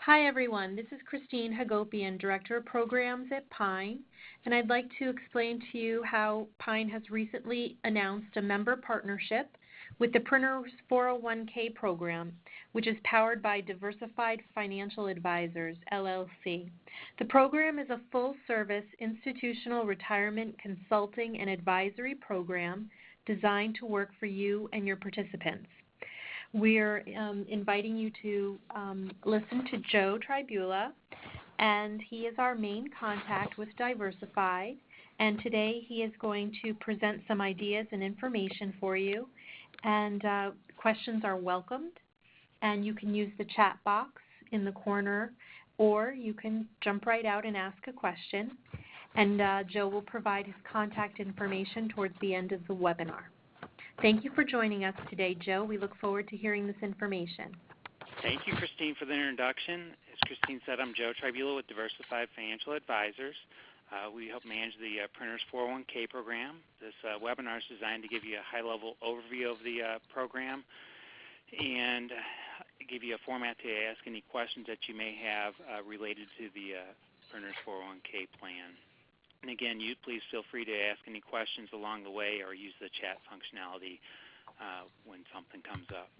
Hi everyone, this is Christine Hagopian, Director of Programs at Pine, and I'd like to explain to you how Pine has recently announced a member partnership with the Printers401k program, which is powered by Diversified Financial Advisors, LLC. The program is a full-service institutional retirement consulting and advisory program designed to work for you and your participants. We're inviting you to listen to Joe Tribula, and he is our main contact with Diversified. And today he is going to present some ideas and information for you. And questions are welcomed. And you can use the chat box in the corner, or you can jump right out and ask a question. And Joe will provide his contact information towards the end of the webinar. Thank you for joining us today, Joe. We look forward to hearing this information. Thank you, Christine, for the introduction. As Christine said, I'm Joe Tribula with Diversified Financial Advisors. We help manage the Printers401k program. This webinar is designed to give you a high-level overview of the program and give you a format to ask any questions that you may have related to the Printers401k plan. And again, you please feel free to ask any questions along the way or use the chat functionality when something comes up.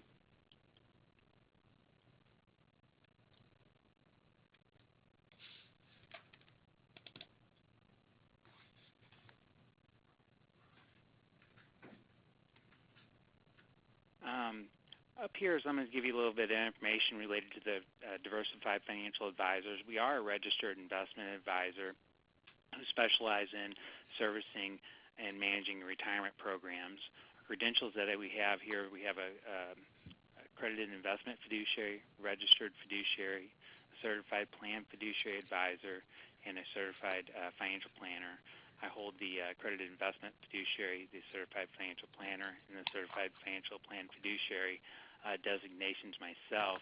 Up here is I'm going to give you a little bit of information related to the Diversified Financial Advisors. We are a registered investment advisor who specialize in servicing and managing retirement programs. Credentials that we have here, we have a accredited investment fiduciary, registered fiduciary, a certified plan fiduciary advisor, and a certified financial planner. I hold the accredited investment fiduciary, the certified financial planner, and the certified financial plan fiduciary designations myself.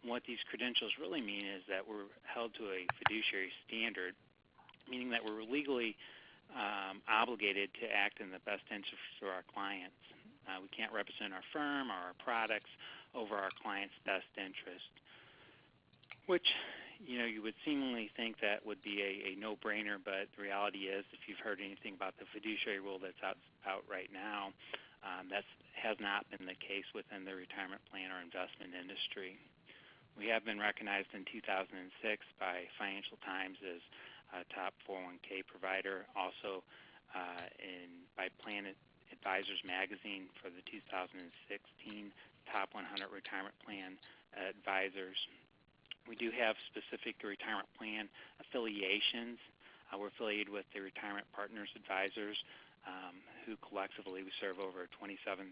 And what these credentials really mean is that we're held to a fiduciary standard, meaning that we're legally obligated to act in the best interest of our clients. We can't represent our firm or our products over our client's best interest, which you would seemingly think that would be a no-brainer, but the reality is, if you've heard anything about the fiduciary rule that's out right now, that has not been the case within the retirement plan or investment industry. We have been recognized in 2006 by Financial Times as a top 401k provider, also by Planet Advisors Magazine for the 2016 Top 100 Retirement Plan Advisors. We do have specific retirement plan affiliations. We're affiliated with the Retirement Partners Advisors, who collectively we serve over 27,000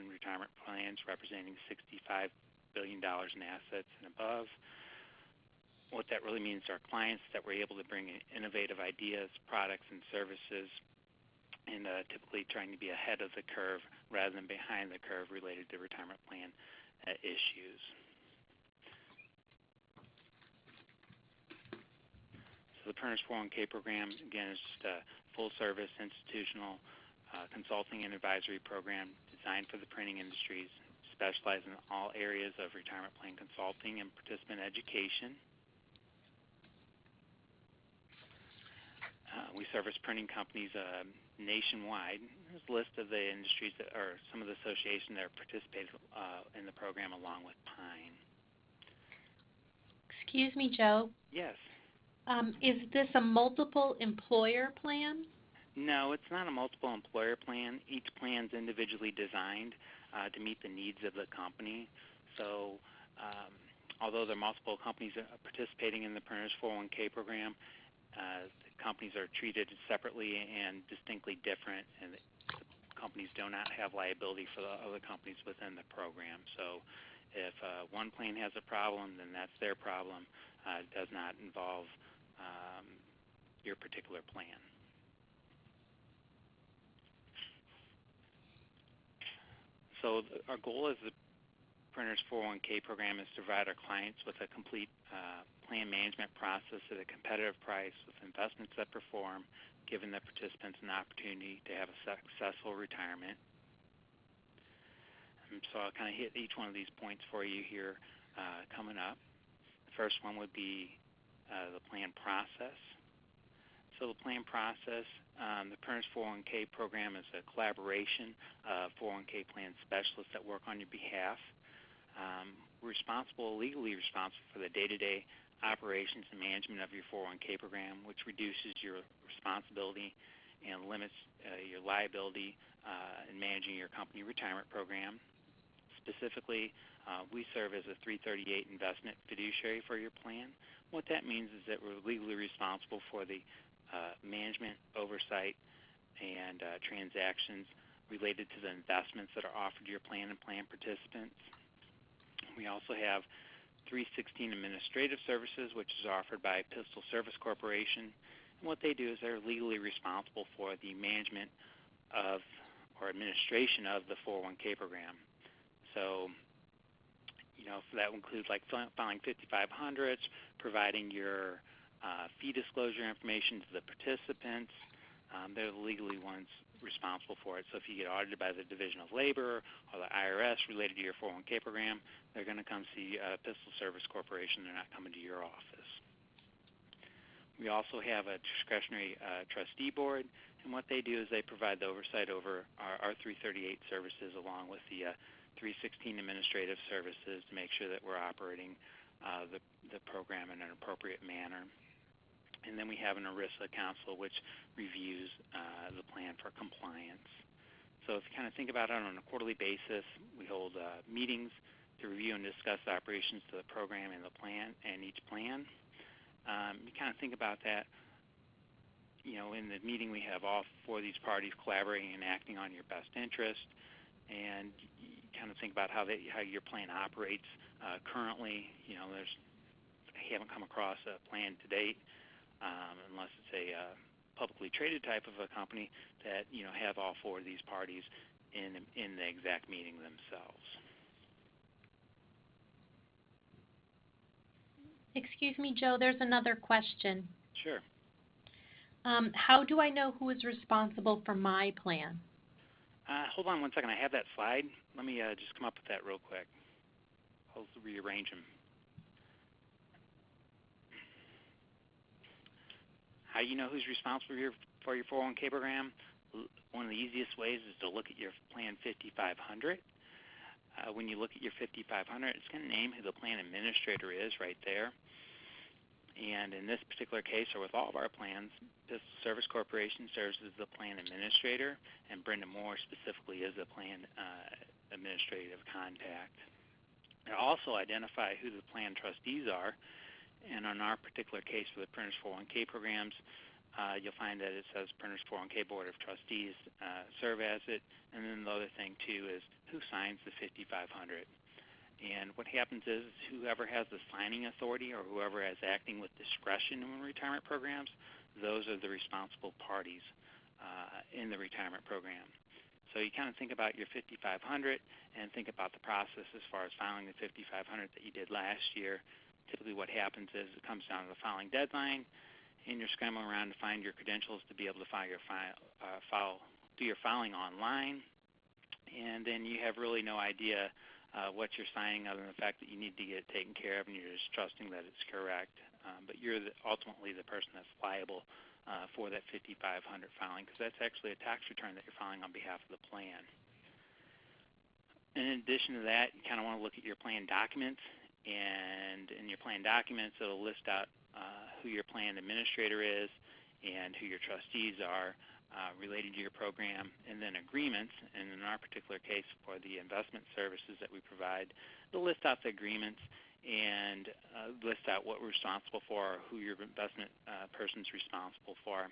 retirement plans representing $65 billion in assets and above. What that really means to our clients is that we're able to bring in innovative ideas, products, and services, and typically trying to be ahead of the curve rather than behind the curve related to retirement plan issues. So the Printers401k program, again, is just a full-service institutional consulting and advisory program designed for the printing industries, specializing in all areas of retirement plan consulting and participant education. We service printing companies nationwide. There's a list of the industries that are some of the associations that are participating in the program along with Pine. Excuse me, Joe. Yes. Is this a multiple employer plan? No, it's not a multiple employer plan. Each plan is individually designed to meet the needs of the company. So although there are multiple companies participating in the Printers401k program, the companies are treated separately and distinctly different, and the companies do not have liability for the other companies within the program. So if one plan has a problem, then that's their problem. It does not involve your particular plan. So our goal as the Printers401k program is to provide our clients with a complete plan management process at a competitive price with investments that perform, giving the participants an opportunity to have a successful retirement. So I'll kind of hit each one of these points for you here coming up. The first one would be the plan process. So the plan process, the Printers401k program is a collaboration of 401k plan specialists that work on your behalf. We're legally responsible for the day-to-day operations and management of your 401k program, which reduces your responsibility and limits your liability in managing your company retirement program. Specifically, we serve as a 338 investment fiduciary for your plan. What that means is that we're legally responsible for the management, oversight, and transactions related to the investments that are offered to your plan and plan participants. We also have 316 Administrative Services, which is offered by Postal Service Corporation. And what they do is they're legally responsible for the management of or administration of the 401k program. So, so that includes like filing 5500s, providing your fee disclosure information to the participants. They're the legally ones responsible for it. So if you get audited by the Division of Labor or the IRS related to your 401k program, they're going to come see Postal Service Corporation. They're not coming to your office. We also have a discretionary trustee board, and what they do is they provide the oversight over our 338 services along with the 316 administrative services to make sure that we're operating the program in an appropriate manner. And then we have an ERISA council, which reviews the plan for compliance. So if you kind of think about it on a quarterly basis, we hold meetings to review and discuss the operations of the program and the plan and each plan. You kind of think about that, in the meeting we have all four of these parties collaborating and acting on your best interest, and you kind of think about how your plan operates currently. I haven't come across a plan to date, unless it's a publicly traded type of a company that have all four of these parties in the exact meeting themselves. Excuse me, Joe, there's another question. Sure. How do I know who is responsible for my plan? Hold on one second. I have that slide. Let me just come up with that real quick. I'll rearrange them. How do you know who's responsible for your 401k program? One of the easiest ways is to look at your plan 5500. When you look at your 5500, it's going to name who the plan administrator is right there. And in this particular case, or with all of our plans, Postal Service Corporation serves as the plan administrator, and Brenda Moore specifically is the plan administrative contact. It'll also identify who the plan trustees are, and on our particular case for the Printers401k programs, you'll find that it says Printers401k Board of Trustees serve as it, and then the other thing too is who signs the 5500. And what happens is whoever has the signing authority or whoever is acting with discretion in retirement programs, those are the responsible parties in the retirement program. So you kind of think about your 5500 and think about the process as far as filing the 5500 that you did last year. Typically what happens is it comes down to the filing deadline, and you're scrambling around to find your credentials to be able to do your filing online, and then you have really no idea what you're signing other than the fact that you need to get it taken care of, and you're just trusting that it's correct. But you're ultimately the person that's liable for that 5500 filing, because that's actually a tax return that you're filing on behalf of the plan. In addition to that, you kind of want to look at your plan documents, and in your plan documents, it'll list out who your plan administrator is and who your trustees are related to your program, and then agreements. And in our particular case for the investment services that we provide, it'll list out the agreements and list out what we're responsible for, or who your investment person's responsible for.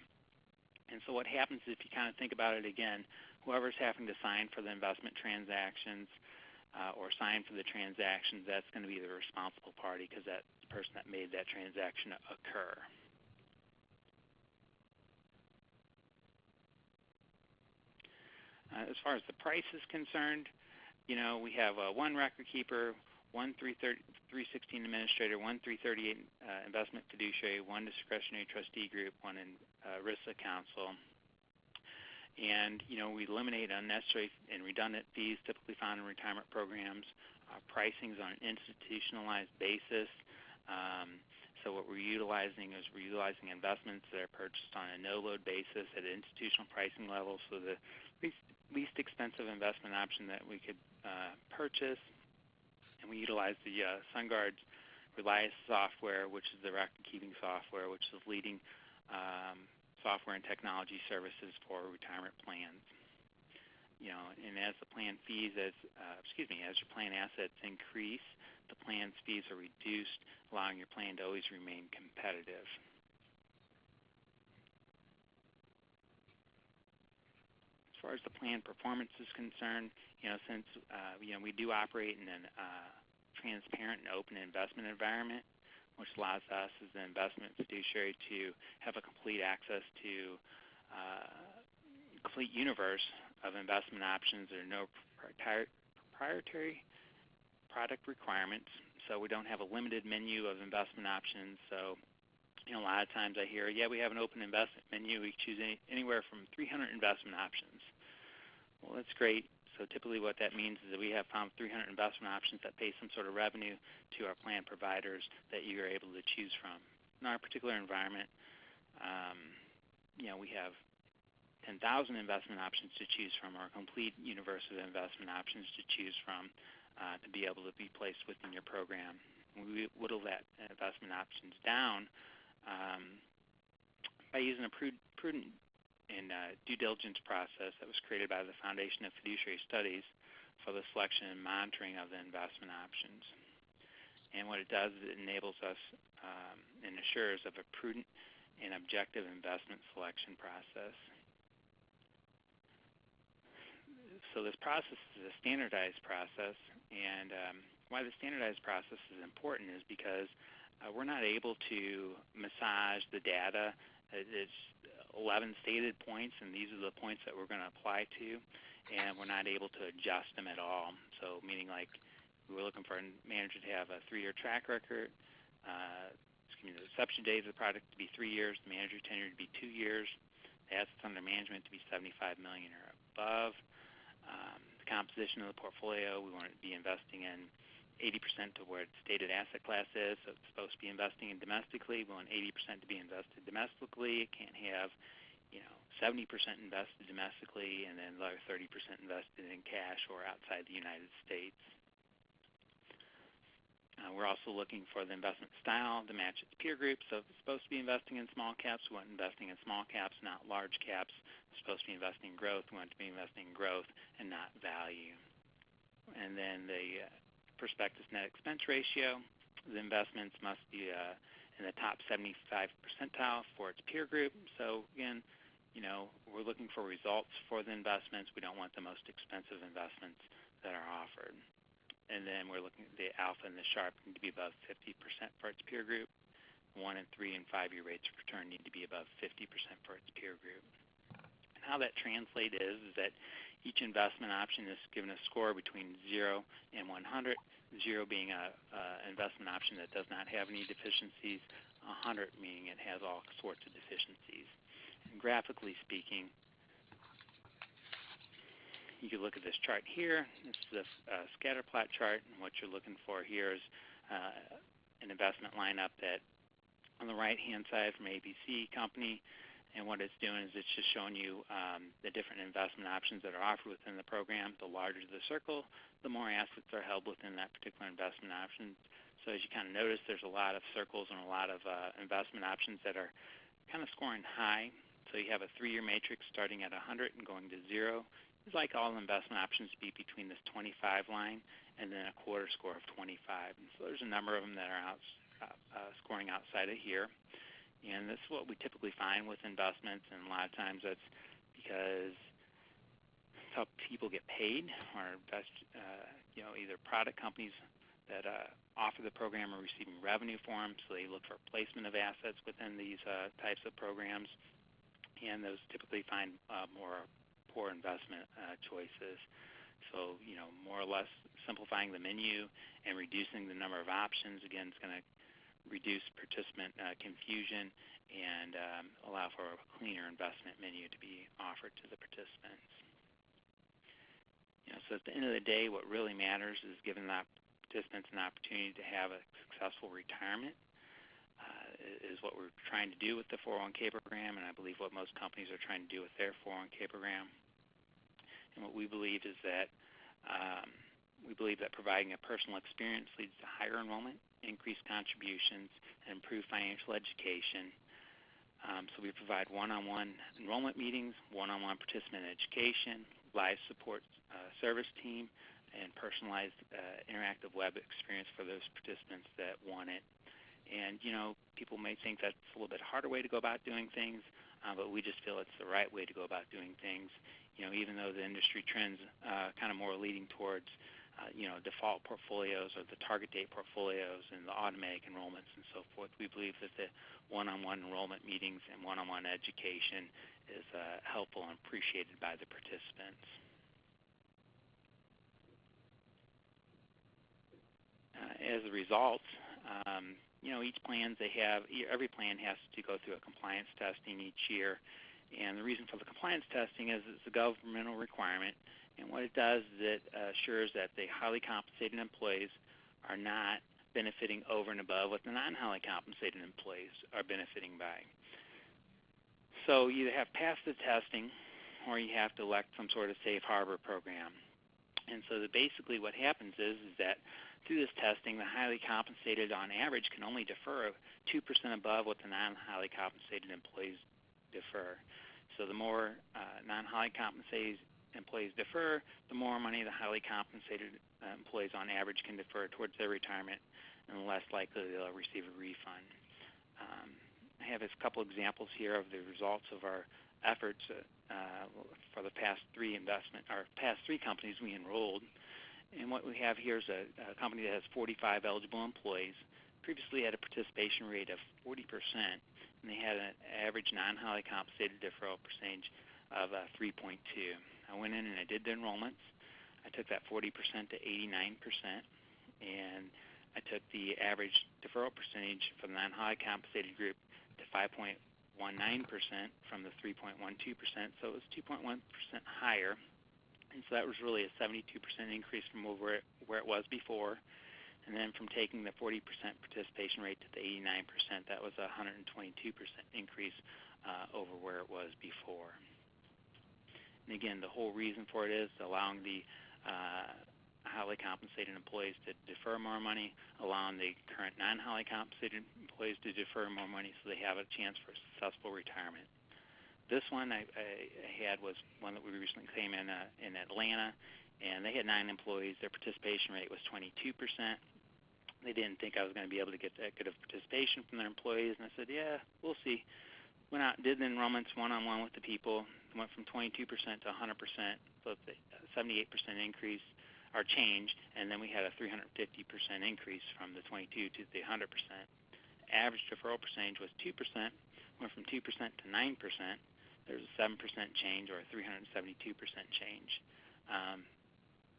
And so what happens if you kind of think about it again, whoever's having to sign for the investment transactions or sign for the transactions, that's going to be the responsible party, because that's the person that made that transaction occur. As far as the price is concerned, we have one record keeper, one 316 administrator, one 338 investment fiduciary, one discretionary trustee group, one ERISA council. And, we eliminate unnecessary and redundant fees typically found in retirement programs. Pricing is on an institutionalized basis. So what we're utilizing investments that are purchased on a no-load basis at institutional pricing levels, so the least expensive investment option that we could purchase. And we utilize the SunGuard's Reliance software, which is the record-keeping software, which is leading software and technology services for retirement plans. And as the plan fees, as your plan assets increase, the plan's fees are reduced, allowing your plan to always remain competitive. As far as the plan performance is concerned, since we do operate in a transparent and open investment environment, which allows us as an investment fiduciary to have a complete access to complete universe of investment options. There are no proprietary product requirements, so we don't have a limited menu of investment options. So, a lot of times I hear, we have an open investment menu. We choose anywhere from 300 investment options. Well, that's great. So typically what that means is that we have found 300 investment options that pay some sort of revenue to our plan providers that you are able to choose from. In our particular environment, we have 10,000 investment options to choose from, or a complete universe of investment options to choose from to be able to be placed within your program. We whittle that investment options down by using a prudent and due diligence process that was created by the Foundation of Fiduciary Studies for the selection and monitoring of the investment options. And what it does is it enables us and assures of a prudent and objective investment selection process. So this process is a standardized process, and why the standardized process is important is because we're not able to massage the data. It's 11 stated points, and these are the points that we're going to apply to, and we're not able to adjust them at all. So meaning like we're looking for a manager to have a 3-year track record, the inception date of the product to be 3 years, the manager tenure to be 2 years, the assets under management to be $75 million or above. The composition of the portfolio, we want to be investing in 80% to where its stated asset class is. So it's supposed to be investing in domestically. We want 80% to be invested domestically. It can't have 70% invested domestically and then the other 30% invested in cash or outside the United States. We're also looking for the investment style to match its peer group. So if it's supposed to be investing in small caps, we want investing in small caps, not large caps. If it's supposed to be investing in growth, we want it to be investing in growth and not value. And then the prospectus net expense ratio, the investments must be in the top 75 percentile for its peer group. So again, we're looking for results for the investments. We don't want the most expensive investments that are offered. And then we're looking at the alpha and the Sharpe need to be above 50% for its peer group. 1 and 3 and 5 year rates of return need to be above 50% for its peer group. And how that translates is that each investment option is given a score between 0 and 100, 0 being an investment option that does not have any deficiencies, 100 meaning it has all sorts of deficiencies. And graphically speaking, you can look at this chart here. This is a scatter plot chart, and what you're looking for here is an investment lineup that on the right-hand side from ABC Company, and what it's doing is it's just showing you the different investment options that are offered within the program. The larger the circle, the more assets are held within that particular investment option. So as you kind of notice, there's a lot of circles and a lot of investment options that are kind of scoring high. So you have a 3-year matrix starting at 100 and going to 0. It's like all investment options be between this 25 line and then a quarter score of 25. And so there's a number of them that are scoring outside of here. And this is what we typically find with investments, and a lot of times that's because it's how people get paid, or best, either product companies that offer the program are receiving revenue for them, so they look for placement of assets within these types of programs, and those typically find more poor investment choices. So, more or less simplifying the menu and reducing the number of options, again, is going to reduce participant confusion and allow for a cleaner investment menu to be offered to the participants. So at the end of the day, what really matters is giving the participants an opportunity to have a successful retirement. Is what we're trying to do with the 401k program, and I believe what most companies are trying to do with their 401k program. And what we believe is that providing a personal experience leads to higher enrollment, increased contributions, and improved financial education. So we provide one-on-one enrollment meetings, one-on-one participant education, live support service team, and personalized interactive web experience for those participants that want it. And, people may think that's a little bit harder way to go about doing things, but we just feel it's the right way to go about doing things. Even though the industry trends kind of more leading towards, default portfolios or the target date portfolios and the automatic enrollments and so forth, we believe that the one-on-one enrollment meetings and one-on-one education is helpful and appreciated by the participants. As a result, every plan has to go through a compliance testing each year. And the reason for the compliance testing is it's a governmental requirement. And what it does is it assures that the highly compensated employees are not benefiting over and above what the non-highly compensated employees are benefiting by. So you either have passed the testing or you have to elect some sort of safe harbor program. And so basically what happens is that through this testing, the highly compensated on average can only defer 2% above what the non-highly compensated employees defer. So the more non-highly compensated employees defer, the more money the highly compensated employees on average can defer towards their retirement, and the less likely they'll receive a refund. I have a couple examples here of the results of our efforts for the past three companies we enrolled. And what we have here is a company that has 45 eligible employees, previously had a participation rate of 40%, and they had an average non-highly compensated deferral percentage of 3.2. I went in and I did the enrollments. I took that 40% to 89%, and I took the average deferral percentage for the non-highly compensated group to 5.19% from the 3.12%, so it was 2.1% higher. And so that was really a 72% increase from where it was before. And then from taking the 40% participation rate to the 89%, that was a 122% increase over where it was before. And again, the whole reason for it is allowing the highly compensated employees to defer more money, allowing the current non-highly compensated employees to defer more money so they have a chance for a successful retirement. This one I had was one that we recently came in Atlanta, and they had 9 employees. Their participation rate was 22%. They didn't think I was going to be able to get that good of participation from their employees, and I said, yeah, we'll see. Went out and did the enrollments one-on-one with the people, went from 22% to 100%, so it's a 78% increase or change, and then we had a 350% increase from the 22 to the 100%. Average deferral percentage was 2%, went from 2% to 9%. There's a 7% change or a 372% change.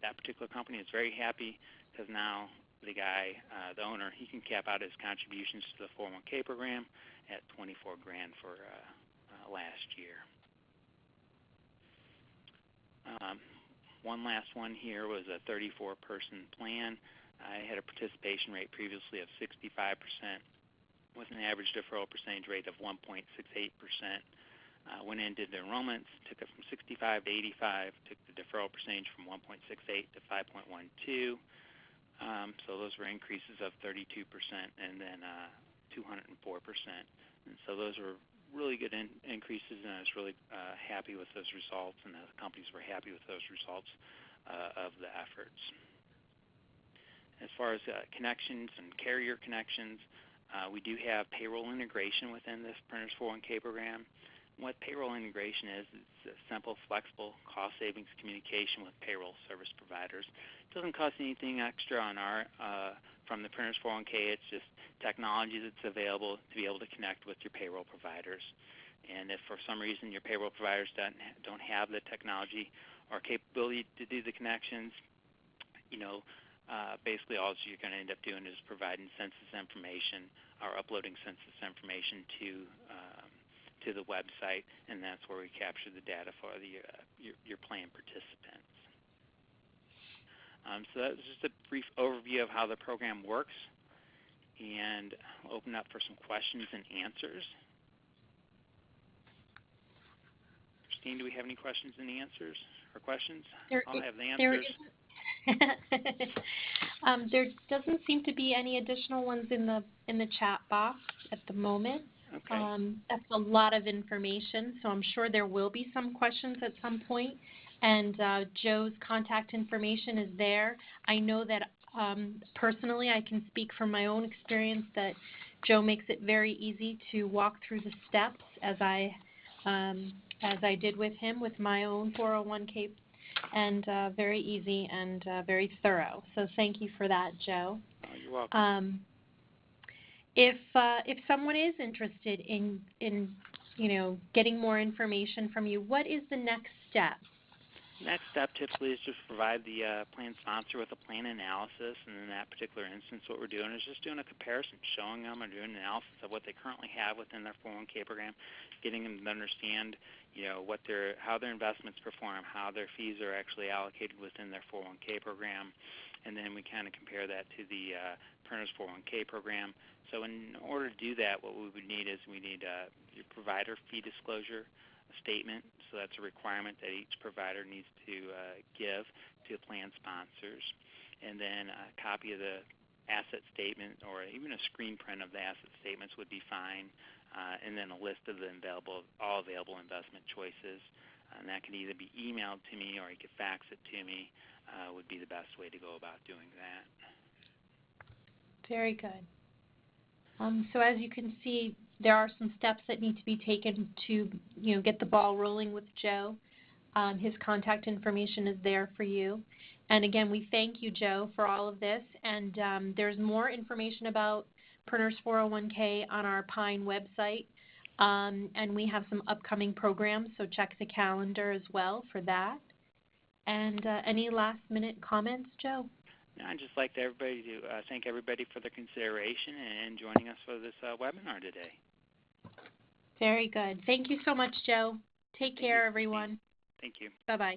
That particular company is very happy because now the guy, the owner, he can cap out his contributions to the 401k program at $24,000 for last year. One last one here was a 34-person plan. I had a participation rate previously of 65% with an average deferral percentage rate of 1.68%. Went in, did the enrollments, took it from 65 to 85, took the deferral percentage from 1.68 to 5.12. So those were increases of 32% and then 204%. And so those were really good increases, and I was really happy with those results, and the companies were happy with those results of the efforts. As far as connections and carrier connections, we do have payroll integration within this Printers401k program. What payroll integration is, it's a simple, flexible, cost savings communication with payroll service providers. It doesn't cost anything extra on from the Printers401k. It's just technology that's available to be able to connect with your payroll providers. And if for some reason your payroll providers don't have the technology or capability to do the connections, basically all you're going to end up doing is providing census information or uploading census information to the website, and that's where we capture the data for your plan participants. So that was just a brief overview of how the program works, and I'll open up for some questions and answers. Christine, do we have any questions and answers or questions? I'll have the answers. There doesn't seem to be any additional ones in the chat box at the moment. Okay. That's a lot of information, so I'm sure there will be some questions at some point. And Joe's contact information is there. I know that personally, I can speak from my own experience that Joe makes it very easy to walk through the steps as I did with him with my own 401k, and very easy and very thorough. So thank you for that, Joe. Oh, you're welcome. If someone is interested in getting more information from you, what is the next step? Next step typically is just provide the plan sponsor with a plan analysis, and in that particular instance what we're doing is just doing a comparison, showing them or doing an analysis of what they currently have within their 401k program, getting them to understand how their investments perform, how their fees are actually allocated within their 401k program, and then we kind of compare that to the Printers 401k program. So in order to do that, what we would need is your provider fee disclosure statement. So that's a requirement that each provider needs to give to plan sponsors, and then a copy of the asset statement or even a screen print of the asset statements would be fine, and then a list of the all available investment choices, and that can either be emailed to me or you could fax it to me. Would be the best way to go about doing that. Very good. So as you can see, there are some steps that need to be taken to get the ball rolling with Joe. His contact information is there for you. And again, we thank you, Joe, for all of this. And there's more information about Printers 401k on our Pine website. And we have some upcoming programs, so check the calendar as well for that. And any last minute comments, Joe? No, I'd just like to thank everybody for their consideration and joining us for this webinar today. Very good. Thank you so much, Joe. Take care, everyone. Thank you. Bye-bye.